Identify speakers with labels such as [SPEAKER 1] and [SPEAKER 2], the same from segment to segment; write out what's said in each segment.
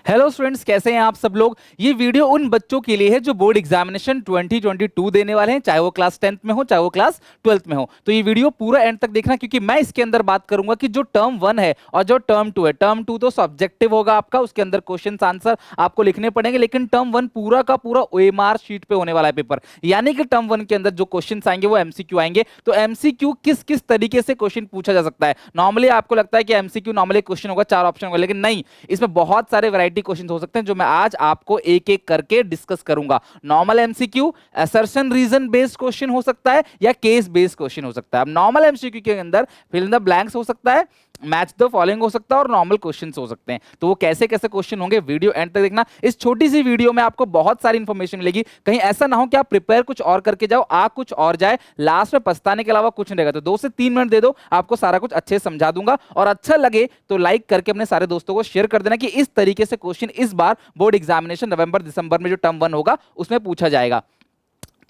[SPEAKER 1] Hello students, कैसे हैं आप सब लोग। ये वीडियो उन बच्चों के लिए है जो बोर्ड एग्जामिनेशन 2022 देने वाले हैं, चाहे वो क्लास 10th में हो चाहे वो क्लास 12th में हो। तो ये वीडियो पूरा एंड तक देखना, क्योंकि मैं इसके अंदर बात करूंगा कि जो टर्म 1 है और जो टर्म 2 है। टर्म 2 तो सब्जेक्टिव होगा आपका, उसके अंदर क्वेश्चन आंसर आपको लिखने पड़ेंगे, लेकिन टर्म 1 पूरा का पूरा ओएमआर शीट पे होने वाला है पेपर। यानी कि टर्म 1 के अंदर जो क्वेश्चन आएंगे वो एमसीक्यू आएंगे। तो एमसीक्यू किस किस तरीके से क्वेश्चन पूछा जा सकता है। नॉर्मली आपको लगता है कि एमसीक्यू नॉर्मली क्वेश्चन होगा, 4 ऑप्शन होगा, लेकिन नहीं, इसमें बहुत सारे वैरायटी क्वेश्चन हो सकते हैं जो मैं आज आपको एक एक करके डिस्कस करूंगा। Normal MCQ, assertion reason based question हो सकता है या केस बेस्ड क्वेश्चन हो सकता है। अब नॉर्मल एमसीक्यू के अंदर फिल इन द ब्लैंक्स हो सकता है, मैच द फॉलोइंग हो सकता है और नॉर्मल क्वेश्चंस हो सकते हैं। तो वो कैसे कैसे क्वेश्चन होंगे, वीडियो एंड तक देखना। इस छोटी सी वीडियो में आपको बहुत सारी इंफॉर्मेशन मिलेगी। कहीं ऐसा ना हो कि आप प्रिपेयर कुछ और करके जाओ, आ कुछ और जाए, लास्ट में पछताने के अलावा कुछ नहीं रहेगा। तो 2 से 3 मिनट दे दो, आपको सारा कुछ अच्छे से समझा दूंगा। और अच्छा लगे तो लाइक करके अपने सारे दोस्तों को शेयर कर देना कि इस तरीके से क्वेश्चन इस बार बोर्ड एग्जामिनेशन नवंबर दिसंबर में जो टर्म 1 होगा उसमें पूछा जाएगा।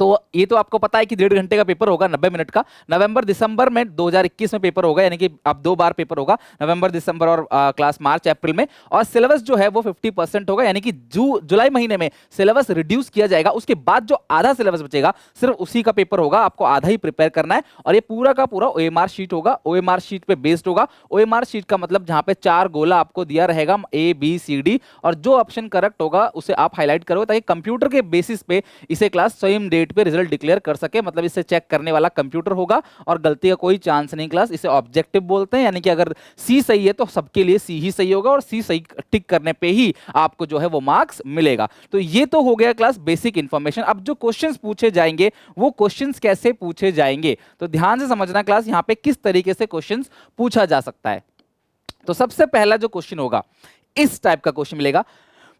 [SPEAKER 1] तो ये तो आपको पता है कि 1.5 घंटे का पेपर होगा, 90 मिनट का। नवंबर दिसंबर में 2021 में पेपर होगा, यानी कि अब 2 बार पेपर होगा, नवंबर दिसंबर और क्लास मार्च अप्रैल में। और सिलेबस जो है वो 50% होगा, यानी कि जुलाई महीने में सिलेबस रिड्यूस किया जाएगा। उसके बाद जो आधा सिलेबस बचेगा सिर्फ उसी का पेपर होगा, आपको आधा ही प्रिपेयर करना है। और ये पूरा का पूरा ओएमआर शीट होगा, ओएमआर शीट पे बेस्ड होगा। ओएमआर शीट का मतलब जहां पे 4 गोला आपको दिया रहेगा, ए बी सी डी, और जो ऑप्शन करेक्ट होगा उसे आप हाईलाइट करोगे ताकि कंप्यूटर के बेसिस पे इसे क्लास सेम डेट पे रिजल्ट डिक्लेयर कर सके। मतलब इसे चेक करने वाला कंप्यूटर होगा और गलती का कोई चांस नहीं। क्लास इसे ऑब्जेक्टिव बोलते हैं, यानी कि अगर सी सही है तो सबके लिए सी ही सही होगा और सी सही टिक करने पे ही आपको जो है वो मार्क्स मिलेगा। तो ये तो हो गया क्लास बेसिक इंफॉर्मेशन। अब जो क्वेश्चंस पूछे जाएंगे वो क्वेश्चंस कैसे पूछे जाएंगे, तो ध्यान से समझना क्लास, यहां पे किस तरीके से क्वेश्चंस पूछा जा सकता है। तो सबसे पहला जो क्वेश्चन होगा इस टाइप का क्वेश्चन मिलेगा,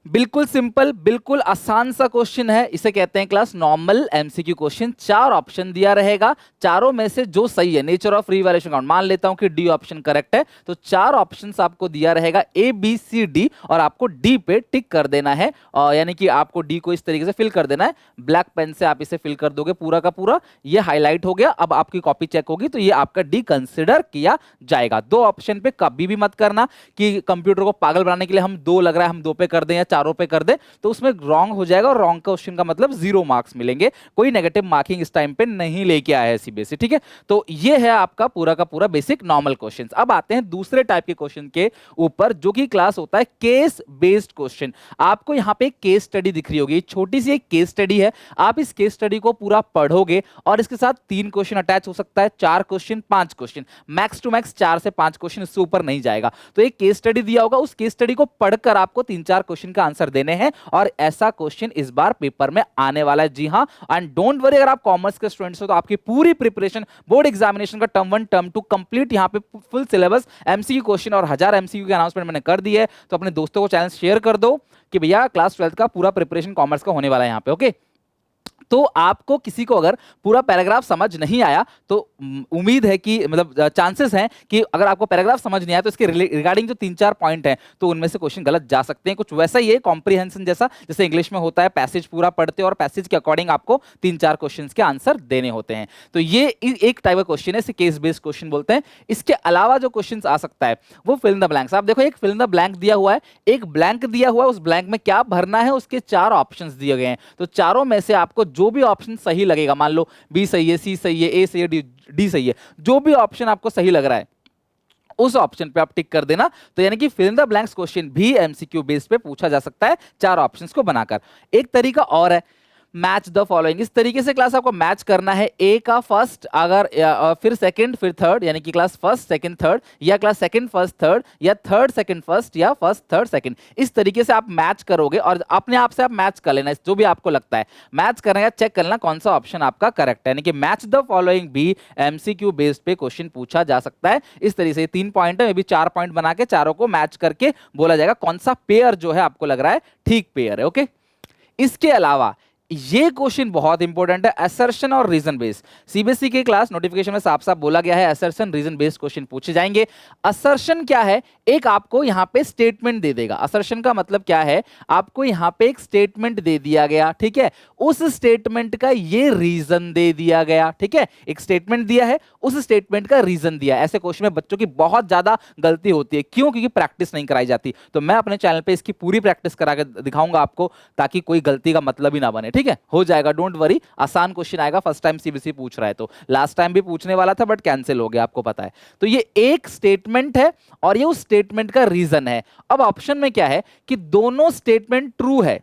[SPEAKER 1] बिल्कुल सिंपल, बिल्कुल आसान सा क्वेश्चन है। इसे कहते हैं class normal MCQ question. 4 option दिया रहेगा, चारों में से जो सही है, नेचर ऑफ रीवैल्यूएशन काउंट, मान लेता हूं कि डी ऑप्शन करेक्ट है, तो 4 ऑप्शंस आपको दिया रहेगा ए बी सी डी, और आपको डी पे टिक कर देना है। और यानी कि आपको डी को इस तरीके से फिल कर देना है, ब्लैक पेन से आप इसे फिल कर दोगे पूरा का पूरा। ये हाईलाइट हो गया। अब आपकी कॉपी चेक होगी तो ये आपका डी कंसिडर किया जाएगा। 2 ऑप्शन पे कभी भी मत करना कि कंप्यूटर को पागल बनाने के लिए हम 2 लग रहा है हम 2 पे कर दें या चारों पे कर दे, तो उसमें रॉन्ग हो जाएगा और रॉन्ग क्वेश्चन का मतलब 0 मार्क्स मिलेंगे। कोई नेगेटिव मार्किंग इस टाइम पे नहीं लेके आया है सीबीएसई, ठीक है। तो ये है आपका पूरा का पूरा बेसिक नॉर्मल क्वेश्चन। अब आते हैं दूसरे टाइप के क्वेश्चन के ऊपर, जो कि क्लास होता है केस बेस्ड क्वेश्चन। आपको यहां पे केस स्टडी दिख रही होगी, छोटी सी एक केस स्टडी है। आप इस केस स्टडी को पूरा पढ़ोगे और इसके साथ 3 क्वेश्चन अटैच हो सकता है, 4 question, 5 question, max to max 4 से 5 क्वेश्चन, इससे ऊपर नहीं जाएगा। तो एक केस स्टडी दिया होगा, उस केस स्टडी को पढ़कर आपको 3-4 क्वेश्चन का आंसर देने हैं, और ऐसा क्वेश्चन इस बार पेपर में आने वाला है। जी हां, एंड डोंट वरी, अगर आप कॉमर्स के स्टूडेंट्स हो तो आपकी पूरी प्रिपरेशन बोर्ड एग्जामिनेशन का टर्म 1 टर्म 2 कंप्लीट, यहां पे फुल सिलेबस, एमसीक्यू क्वेश्चन और 1000 एमसीक्यू की अनाउंसमेंट मैंने कर दी है। तो अपने दोस्तों को चैनल शेयर कर दो कि भैया क्लास 12th का पूरा प्रिपरेशन कॉमर्स का होने वाला है यहां पे, ओके। तो आपको किसी को अगर पूरा पैराग्राफ समझ नहीं आया तो उम्मीद है कि मतलब चांसेस हैं कि अगर आपको पैराग्राफ समझ नहीं आया तो इसके रिगार्डिंग जो 3-4 पॉइंट हैं तो उनमें से क्वेश्चन गलत जा सकते हैं। कुछ वैसा ही है कॉम्प्रिहेंशन जैसा, जैसे इंग्लिश में होता है, पैसेज पूरा पढ़ते और पैसेज के अकॉर्डिंग आपको 3-4 क्वेश्चन के आंसर देने होते हैं। तो ये एक टाइप का क्वेश्चन है, इसे केस बेस्ड क्वेश्चन बोलते हैं। इसके अलावा जो क्वेश्चन आ सकता है वो फिल इन द ब्लैंक्स। आप देखो, एक फिल इन द ब्लैंक दिया हुआ है, एक ब्लैंक दिया हुआ है, उस ब्लैंक में क्या भरना है उसके 4 ऑप्शंस दिए गए हैं। तो चारों में से आपको जो भी ऑप्शन सही लगेगा, मान लो बी सही है, सी सही है, ए सही है, डी सही है, जो भी ऑप्शन आपको सही लग रहा है उस ऑप्शन पे आप टिक कर देना। तो यानी कि fill in the blanks question भी एमसीक्यू बेस पे पूछा जा सकता है 4 ऑप्शंस को बनाकर। एक तरीका और है, मैच द फॉलोइंग। इस तरीके से क्लास आपको मैच करना है, ए का फर्स्ट, अगर फिर सेकंड फिर थर्ड, यानी कि क्लास फर्स्ट सेकंड थर्ड, या क्लास सेकंड फर्स्ट थर्ड, या थर्ड सेकंड फर्स्ट, या फर्स्ट थर्ड सेकंड। इस तरीके से आप मैच करोगे और अपने आप से आप मैच कर लेना, जो भी आपको लगता है मैच करने का, चेक कर लेना कौन सा ऑप्शन आपका करेक्ट है। यानी कि मैच द फॉलोइंग भी एमसीक्यू बेस्ड पे क्वेश्चन पूछा जा सकता है। इस तरीके से 3 पॉइंट है, मे बी 4 पॉइंट बना के चारों को मैच करके बोला जाएगा कौन सा पेयर जो है आपको लग रहा है ठीक पेयर है, ओके। इसके अलावा ये क्वेश्चन बहुत इंपॉर्टेंट है, असर्शन और रीजन बेस्ड। सीबीएसई के क्लास नोटिफिकेशन में साफ साफ बोला गया है असर्शन रीजन बेस्ड क्वेश्चन पूछे जाएंगे। असर्शन क्या है? एक आपको यहां पे स्टेटमेंट दे देगा। असर्शन का मतलब क्या है? आपको यहां पे एक स्टेटमेंट दे दिया गया, ठीक है, उस स्टेटमेंट का ये रीजन दे दिया गया, ठीक है, एक स्टेटमेंट दिया है, उस स्टेटमेंट का रीजन दिया है। ऐसे क्वेश्चन में बच्चों की बहुत ज्यादा गलती होती है। क्यों? क्योंकि प्रैक्टिस नहीं कराई जाती। तो मैं अपने चैनल पे इसकी पूरी प्रैक्टिस करा के दिखाऊंगा आपको, ताकि कोई गलती का मतलब ही ना बने। ठीक है, हो जाएगा, डोंट वरी। आसान क्वेश्चन आएगा, फर्स्ट टाइम सीबीएसई पूछ रहा है। तो लास्ट टाइम भी पूछने वाला था बट कैंसिल हो गया, आपको पता है। तो ये एक स्टेटमेंट है और ये उस स्टेटमेंट का रीजन है। अब ऑप्शन में क्या है कि दोनों स्टेटमेंट ट्रू है,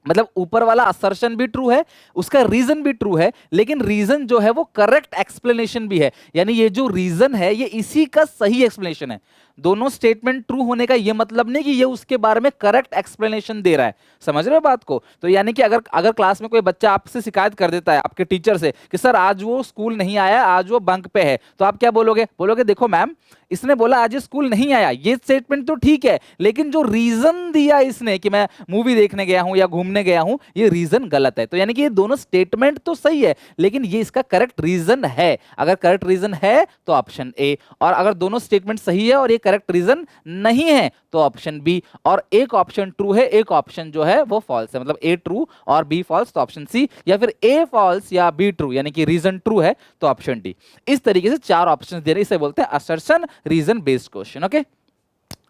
[SPEAKER 1] मतलब ऊपर वाला असर्शन भी ट्रू है, उसका रीजन भी ट्रू है, लेकिन रीजन जो है वो करेक्ट एक्सप्लेनेशन भी है। यानी ये जो रीजन है ये इसी का सही एक्सप्लेनेशन है। दोनों स्टेटमेंट ट्रू होने का ये मतलब नहीं कि ये उसके बारे में करेक्ट एक्सप्लेनेशन दे रहा है। समझ रहे हो बात को? तो यानी कि अगर अगर क्लास में कोई बच्चा आपसे शिकायत कर देता है आपके टीचर से कि सर आज वो स्कूल नहीं आया, आज वो बंक पे है, तो आप क्या बोलोगे? बोलोगे देखो मैम, इसने बोला आज स्कूल नहीं आया, ये स्टेटमेंट तो ठीक है, लेकिन जो रीजन दिया इसने कि मैं मूवी देखने गया हूं या घूमने गया हूं, ये रीजन गलत है। तो यानी कि ये दोनों स्टेटमेंट तो सही है, लेकिन ये इसका करेक्ट रीजन है। अगर करेक्ट रीजन है तो ऑप्शन ए, और अगर दोनों स्टेटमेंट सही है और ये करेक्ट रीजन नहीं है तो ऑप्शन बी। और एक ऑप्शन ट्रू है, एक ऑप्शन जो है वो फॉल्स है, मतलब ए ट्रू और बी फॉल्स तो ऑप्शन सी, या फिर ए फॉल्स या बी ट्रू, यानी कि रीजन ट्रू है तो ऑप्शन डी। इस तरीके से चार ऑप्शन दे रहे, इसे बोलते हैं assertion reason based question. Okay,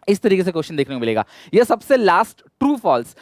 [SPEAKER 1] इस तरीके से क्वेश्चन देखने को मिलेगा। यह सबसे लास्ट ट्रू फॉल्स,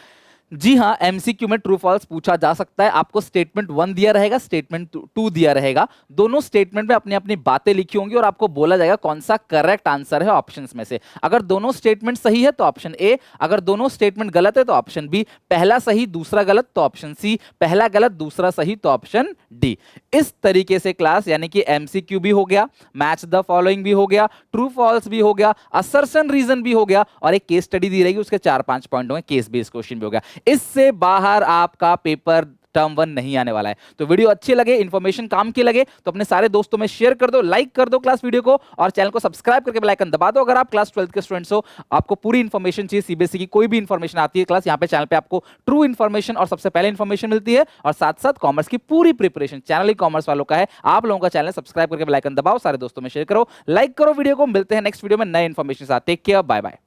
[SPEAKER 1] जी हाँ, एमसीक्यू में ट्रू फॉल्स पूछा जा सकता है। आपको स्टेटमेंट 1 दिया रहेगा, स्टेटमेंट 2 दिया रहेगा, दोनों स्टेटमेंट में अपनी अपनी बातें लिखी होंगी और आपको बोला जाएगा कौन सा करेक्ट आंसर है ऑप्शंस में से। अगर दोनों स्टेटमेंट सही है तो ऑप्शन ए, अगर दोनों स्टेटमेंट गलत है तो ऑप्शन बी, पहला सही दूसरा गलत तो ऑप्शन सी, पहला गलत दूसरा सही तो ऑप्शन डी। इस तरीके से क्लास, यानी कि एमसीक्यू भी हो गया, मैच द फॉलोइंग भी हो गया, ट्रू फॉल्स भी हो गया, असर्शन रीजन भी हो गया, और एक केस स्टडी दी रहेगी, उसके 4-5 पॉइंट होंगे, केस बेस्ड क्वेश्चन भी हो गया। इससे बाहर आपका पेपर टर्म 1 नहीं आने वाला है। तो वीडियो अच्छी लगे, इंफॉर्मेशन काम की लगे तो अपने सारे दोस्तों में शेयर कर दो, लाइक कर दो क्लास वीडियो को, और चैनल को सब्सक्राइब करके बेल आइकन दबा दो। अगर आप क्लास 12th के स्टूडेंट्स हो, आपको पूरी इंफॉर्मेशन चाहिए, सीबीएसई की कोई भी इंफॉर्मेशन आती है क्लास, यहाँ पे चैनल पे आपको ट्रू इंफॉर्मेशन और सबसे पहले इंफॉर्मेशन मिलती है, और साथ साथ कॉमर्स की पूरी प्रिपरेशन चैनल ही कॉमर्स वालों का है। आप लोगों का चैनल सब्सक्राइब करके बेल आइकन दबाओ, सारे दोस्तों में शेयर करो, लाइक करो वीडियो को। मिलते हैं नेक्स्ट वीडियो में नए इंफॉर्मेशन के साथ। Take care, bye bye.